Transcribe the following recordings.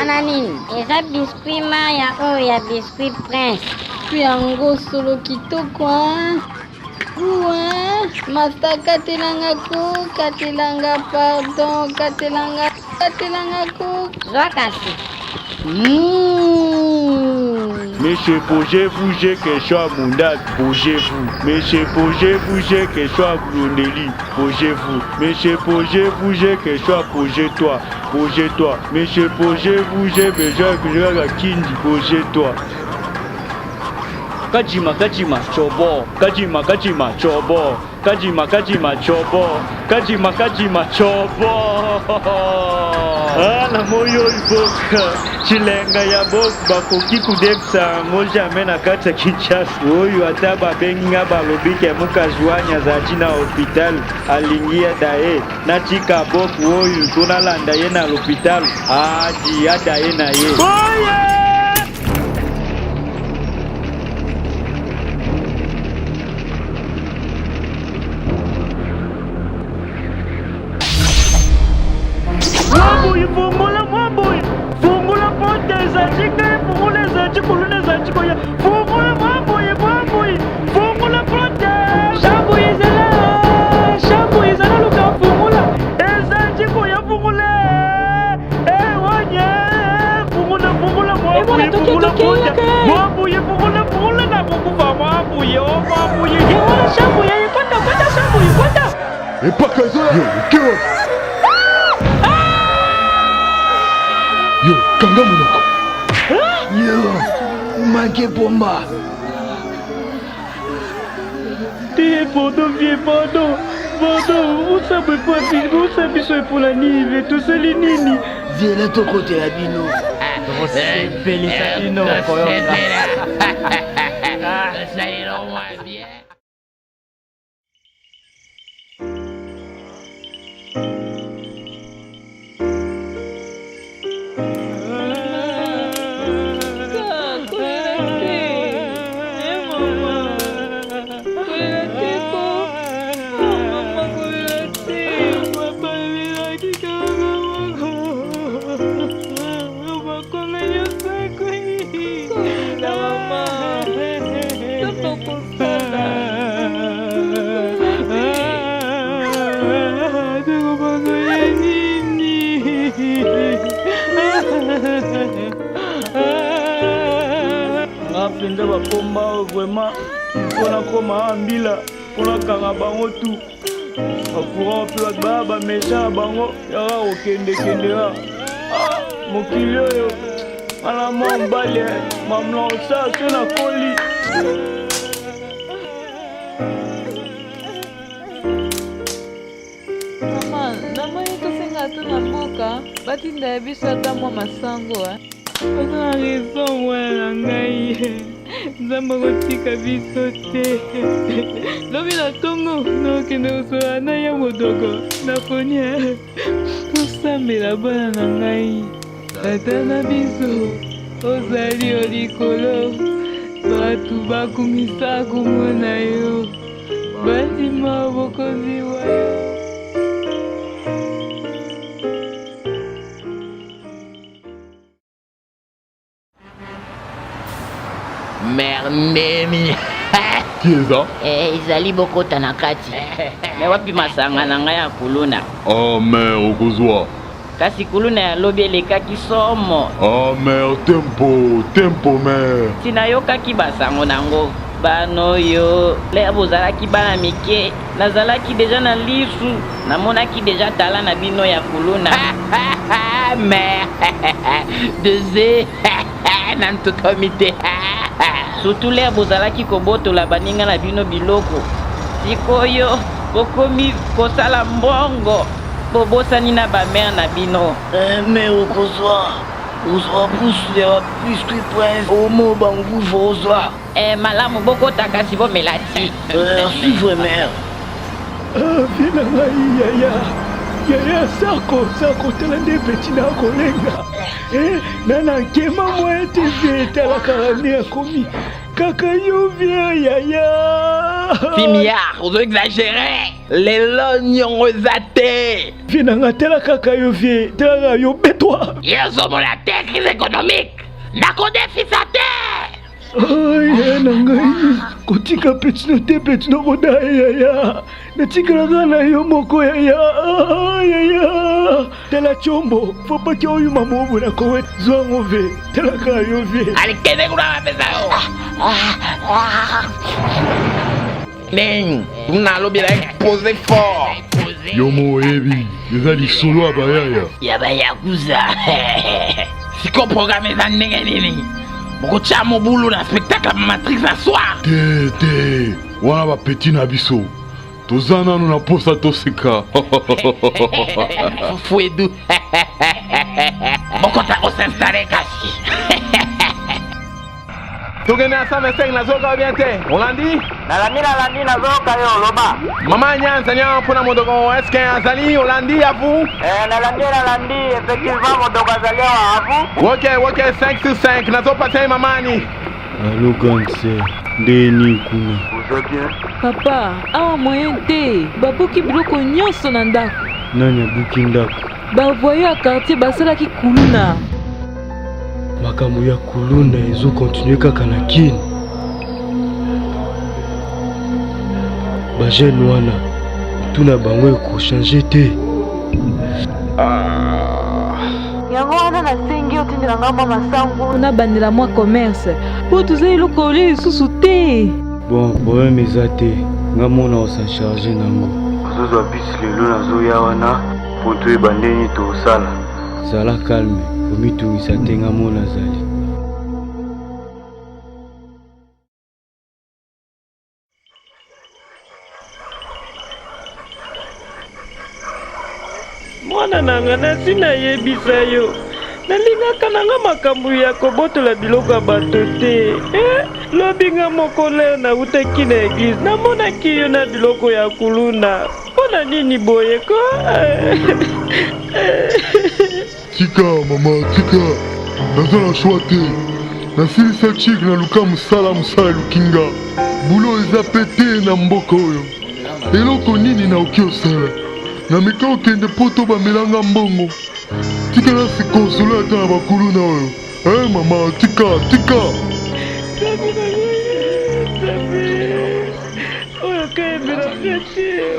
na nini? Eza biscuit Maya oyo ya biscuit Prince. Yango solo kitoko Masta katelanga ku, katelanga pardon, katelanga ku. Zwa kasi. Monsieur, bougez-vous, j'ai quelque chose à Moundad, bougez-vous. Monsieur, bougez-vous, j'ai quelque chose à Blondeli, bougez-vous. Monsieur, bougez-vous, j'ai quelque chose à bougez-toi, bougez-toi. Monsieur, bougez-vous, j'ai besoin de Kindi, bougez-toi. Kajima, chobo. Kajima, chobo. Kajima, chobo. Kajima, chobo. Ah, na moyo iboka. Chilenga ya boka bakoki kudepsa moja mena kata kichafu. Oyo ataba benga balobike mukazwanya za china hospital alingia dae. Natika boku oyo tunalanda ye na hospital. Aji adaye na ye. Oye! Fungula pote za chika, fungula za chikulune za chikoya. Fungula pote. Shabu izala luka fungula. Eza chikoya fungula. Wanye. Fungula fungula pote. Fungula na kukufa mwabuye. Wala shabu ya kwenda shabu. Epaka zola. Yo, Yo, kanga munoko. Yo, manque bomba. Pardon, vous savez pas pour la nive, tout ça les nini. Viens là ton côté à Bino. C'est Félicitino, Napenda bapomba vraiment mpona koma ambila mpona kanga bango tu bakura mpe baba méchant bango yaka kokendekendeka mokili oyo ana mwa mbale mamlansa so na koli. Mama, namoni tosenga to na mboka batinda ya biso ata mwa masango oza na raison mwana na ngai nzambe akotika biso te lobi na ntongo nakokende kosola na ya modogo nakonia tosambela bana na ngai ata na biso ozali yo likolo bato bakumisa komona yo bandima bokonzi wa yo. Merdemi. Kieza? Izali bokota na kati. Me wapi masanga na ngai ya kuluna? Oh mère, okozwa. Kasi kuluna ya lobi elekaki somo. Oh mère, tempo mère. Sinayokaki basango nango. Bano yo, le bozalaki bana mike. Nazalaki deja na lisu. Namonaki deja tala na bino ya kuluna. Mère. Deze. Nantotomite. Surtout les bozalaki kobotola baninga na bino biloko. Sikoyo bokomi kosala mbongo bobosani na bamere na bino. Mais okozwa pusu ya biscuit Prince omo bangu vozwa. Malamu bokota kasi bomelati. Suivre mère. Vina ngai yaya sako tala nde peti na kolenga. Nana nkema mwa TV etalaka nde akomi kaka yo vie yaya. Pimiard, vous exagérez. Les lognes ont zaté. Vinanga tela kaka yo vie, tela yo betwa. Yezo mon la terre crise économique. Nako déficit à terre. Ay, nangai. Kotika petino te petino boda ya. Natika na yo moko ya. Ya. Tela chombo, faut pas que yo mamobu na kowe zongove. Tela ka yo vie. Ali kene kuna pesa yo. Ning, na lobi la exposé fort. Yomo ebi, ezali solo abayaya. Yaba yakuza. Siko programme za ndenge nini? Mokocha mo boulot na spectacle Matrix à soir. Te, wana ba petit na biso. Tozana no na posa toseka. Fuedu. Mokota ko s'installer kasi. Tugende asame seng na zoka biente. Olandi? Nalandi nazoka yo loba. Mama nyanza nya mpona modoko eske azali Olandi à vous? Nalandi effectivement modoko azali à vous. Ok 5 sur 5 nazo passer mamani. Allo gangster, ndeni kuna. Vous êtes bien? Papa, awa moyen te. Babuki biloko nyonso na ndako. Nani abuki ndako? Bavoyo ya quartier basalaki kuluna. Makambo ya kuluna ezo continue kaka na kini. Ba jeune wana tuna bango eko changer te. Yango wana nasengi otindela ngamba masango. Na bandela mwa commerce. Po tuzeli eloko olie lisusu te. Bon, problème eza te. Nga mona osa charger nango. Ozozwa bisi lelo nazoya wana po toyeba ndeni tosala. Zala calme, komitungisa te nga mona zali. Mwana nanga nasi nayebisa yo. Nalingaka nanga makambo ya kobotola biloko ya bato te. Lobi nga moko leo nautaki na eglise. Namonaki yo na biloko ya kuluna. Mpona nini boye ko? Tika mama, tika. Naza na choix te. Nasilisa chik na luka musala lukinga. Bulo eza pete na mboka oyo. Eloko nini na oki osala? Na meka okende poto bamelanga mbongo. Tika na se konsolo ata na bakulu na oyo. Mama, tika.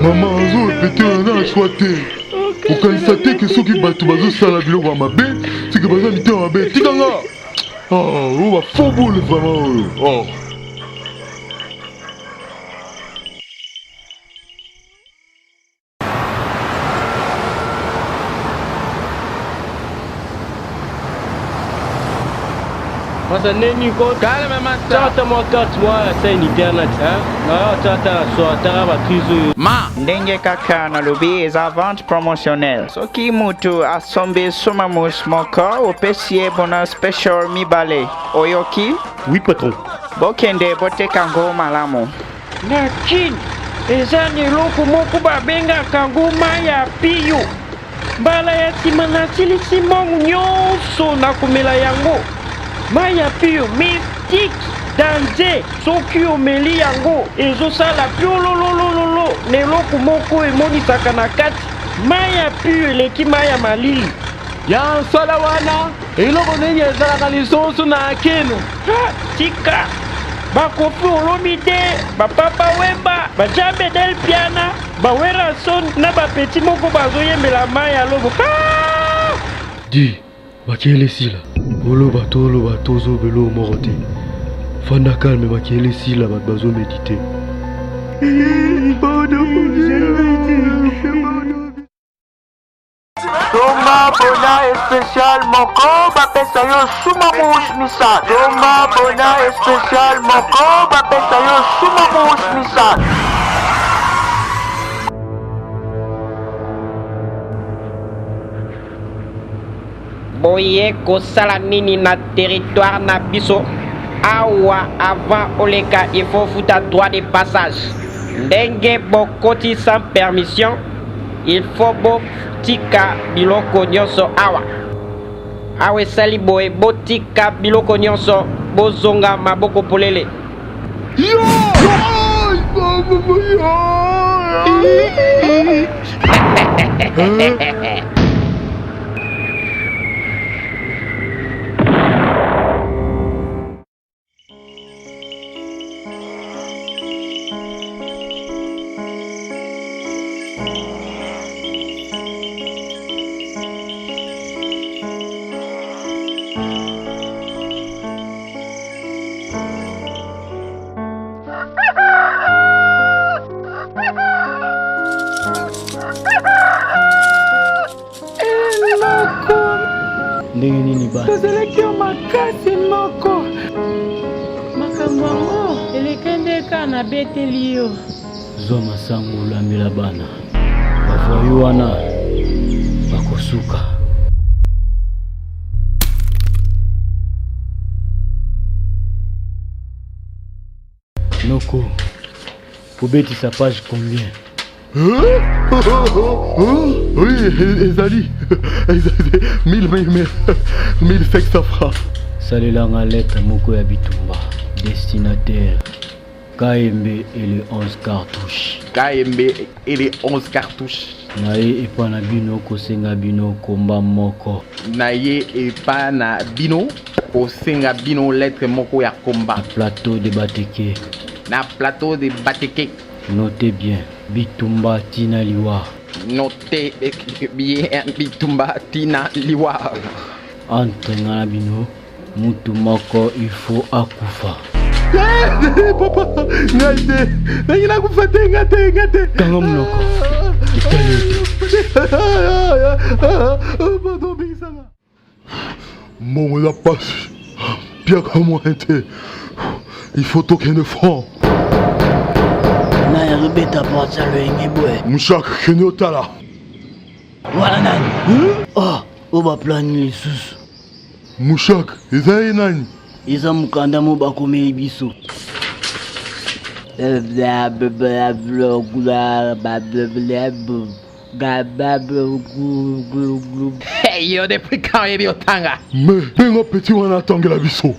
Mama, azo epete na na choix te. Okanisa te ke soki bato bazosala biloko ya mabe, seke baza mitema mabe. Tika nga! Oyo bafobole vraiment oyo. Masa neni ko? Calme master. Chata mo kat mo sa internet na chata so tara ba krizo. Ma, ndenge kaka na lobi eza vente promotionnelle. Soki mutu asombe sumamus moko opesie bona special mibale. Oyoki? Oui patron. Bokende botekango malamu. Lakin eza ni loko moko babenga kangoma ya piyo. Mbala ya nsima nasilisi mongu nyonso na komela yango. Maya piyo mystique danger soki omeli yango ezosala piololololo na eloko moko emonisaka na kati. Maya piyo eleki maya malili. Ya nsala wana eloko nini ezalaka lisusu na kino. Tika bakofi olomi te bapapa wemba bajambe del piana bawera son na bapeti moko bazoyembela maya lobo. Di, makele sila. Oloba tozobelo moko te. Fanda calme makele sila bato bazomedite. Tomba bona spécial moko bapesa yo suma mouche misal. Tomba bona spécial moko bapesa yo suma mouche misal. Boye kosala nini na territoire na biso? Awa avant oleka il faut futa droit de passage. Ndenge bokoti sans permission, il faut botika biloko nyonso awa. Awe sali boye botika biloko nyonso bozonga maboko polele. Yo! ndenge nini bana tozalaki yo makasi moko makambo yango elekendeka na beteli yo zwa masango olambela bana bavoyo wana bakosuka noko kobetisa page combien? Oui, ezali 1500 francs. salelanga lettre moko ya bitumba destinataire Kayembe et les 11 cartouches. Kayembe et les 11 cartouches. Naye epa na bino kosenga bino komba moko. Naye epa na bino kosenga bino lettre moko ya komba. Na plateau de Bateke. Na plateau de Bateke. Notez bien, Bitumba Tina Liwa. Notez bien, Bitumba Tina Liwa. Entre ngana bino, mutu moko il faut akufa. Papa, ngate, nangina kufate ngate. Kanga mnoko. Mon la passe. Bien comme moi était. Il faut toquer 9 francs. Na rubeta porta le ngeboe. Mouchak kenyotala. Wala nani? Oh, oba plani lisusu. Mouchak, ezaye nani? Eza mukanda mo bakomeli biso. Hey yo, depuis quand yebi otanga? Mais bengo petit wana tangela biso.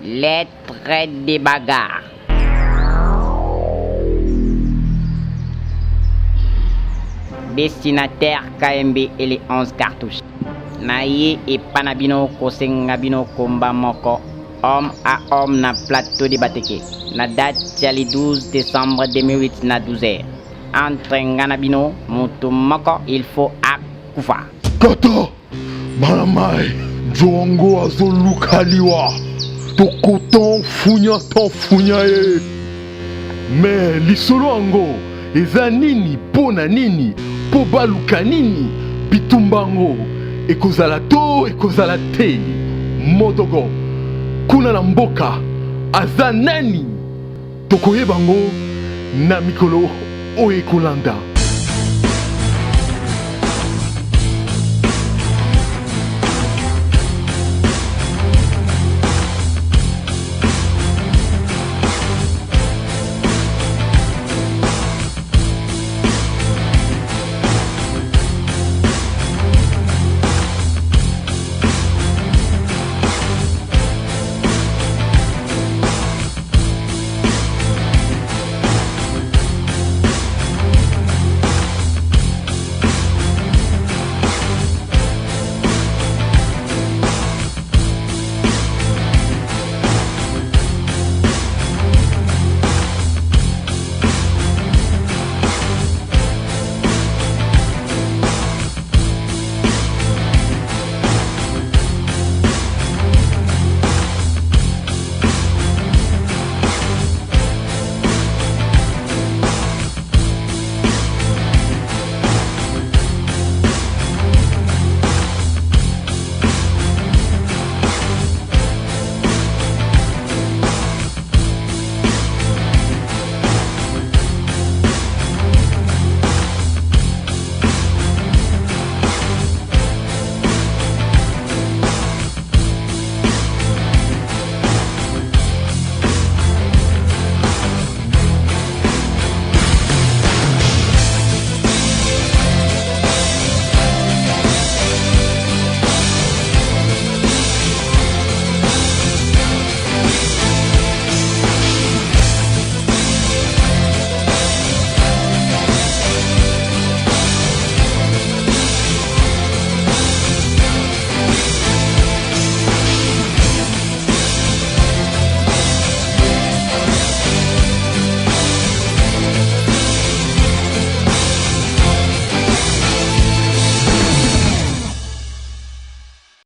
Lettre de bagarre. Destinataire KMB et les 11 cartouches. Naye et Panabino Kosengabino Komba Moko. Homme à homme na plateau de Bateke. Na date le 12 décembre 2008 na 12h. Entre Nganabino, Mutu Moko, il faut akufa. Kata! Malamai! Jongo azolukaliwa. Tokotan funya ye. Mais lisolo ango, eza nini pona nini, po baluka nini, bitumbango, ekozala to, ekozala te, modogo, kuna na mboka, aza nani, tokoyebango, na mikolo, oye kolanda.